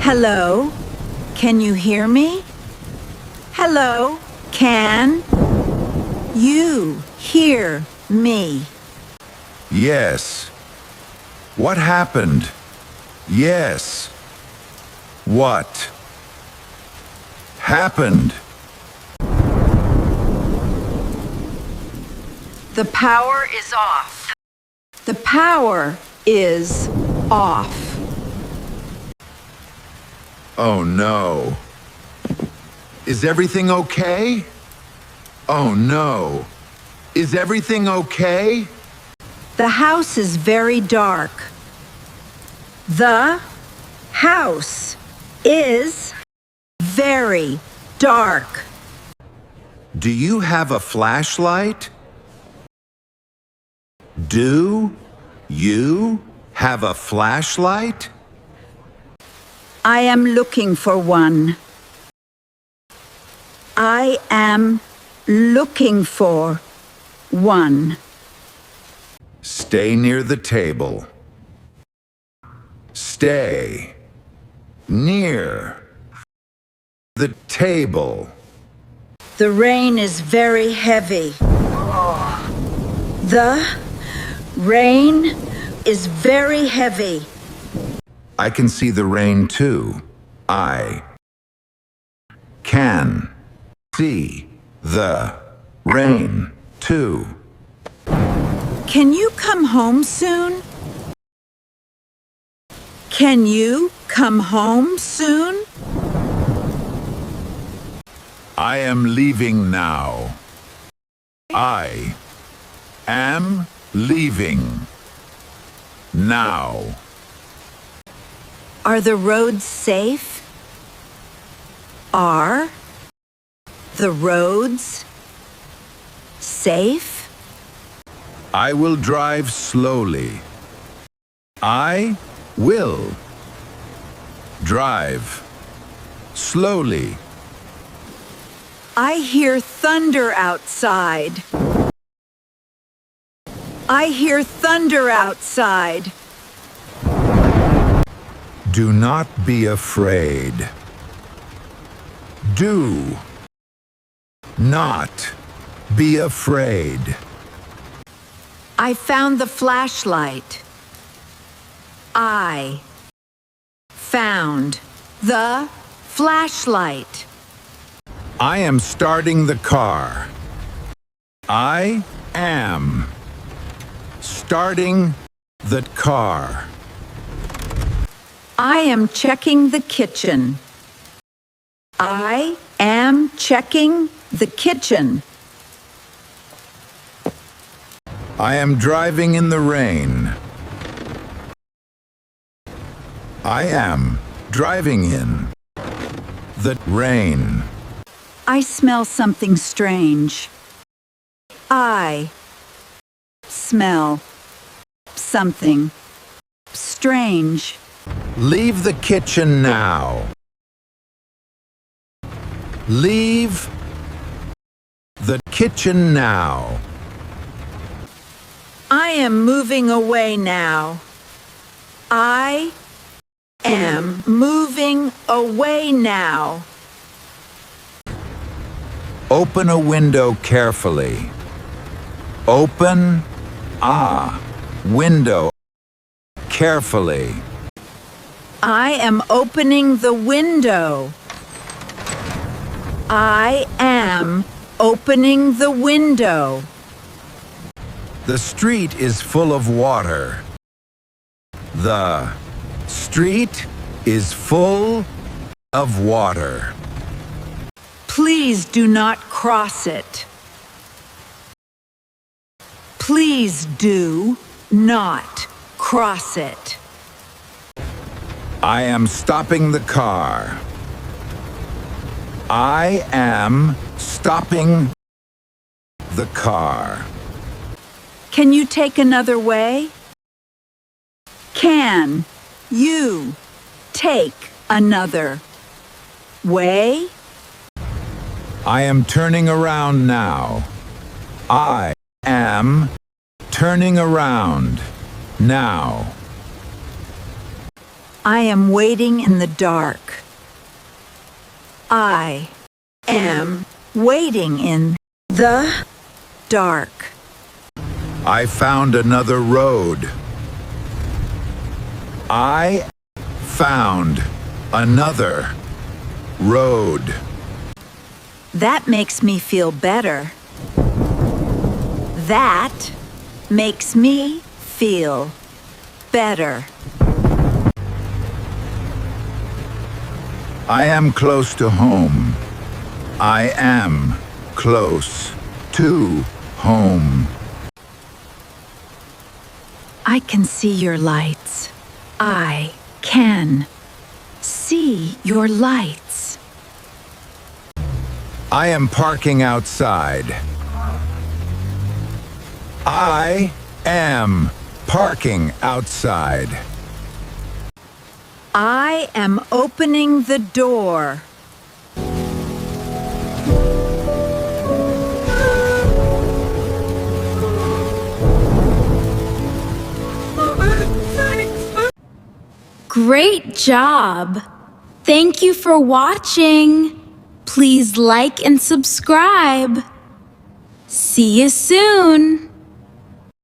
Hello? Can you hear me? Hello? Can you hear me? Yes. What happened? Yes. What happened? The power is off. The power is off. Oh no. Is everything okay? Oh no. Is everything okay? The house is very dark. The house is very dark. Do you have a flashlight? Do you have a flashlight? I am looking for one. I am looking for one. Stay near the table. Stay near the table. The rain is very heavy. The rain is very heavy. I can see the rain too. I can see the rain too. Can you come home soon? Can you come home soon? I am leaving now. I am leaving now. Are the roads safe? Are the roads safe? I will drive slowly. I will drive slowly. I hear thunder outside. I hear thunder outside. Do not be afraid. Do not be afraid. I found the flashlight. I found the flashlight. I am starting the car. I am starting the car. I am checking the kitchen. I am checking the kitchen. I am driving in the rain. I am driving in the rain. I smell something strange. I smell something strange. Leave the kitchen now. Leave the kitchen now. I am moving away now. I am moving away now. Open a window carefully. Open a window carefully. I am opening the window. I am opening the window. The street is full of water. The street is full of water. Please do not cross it. Please do not cross it. I am stopping the car. I am stopping the car. Can you take another way? Can you take another way? I am turning around now. I am turning around now. I am waiting in the dark. I am waiting in the dark. I found another road. I found another road. That makes me feel better. That makes me feel better. I am close to home. I am close to home. I can see your lights. I can see your lights. I am parking outside. I am parking outside. I am opening the door. Great job! Thank you for watching. Please like and subscribe. See you soon.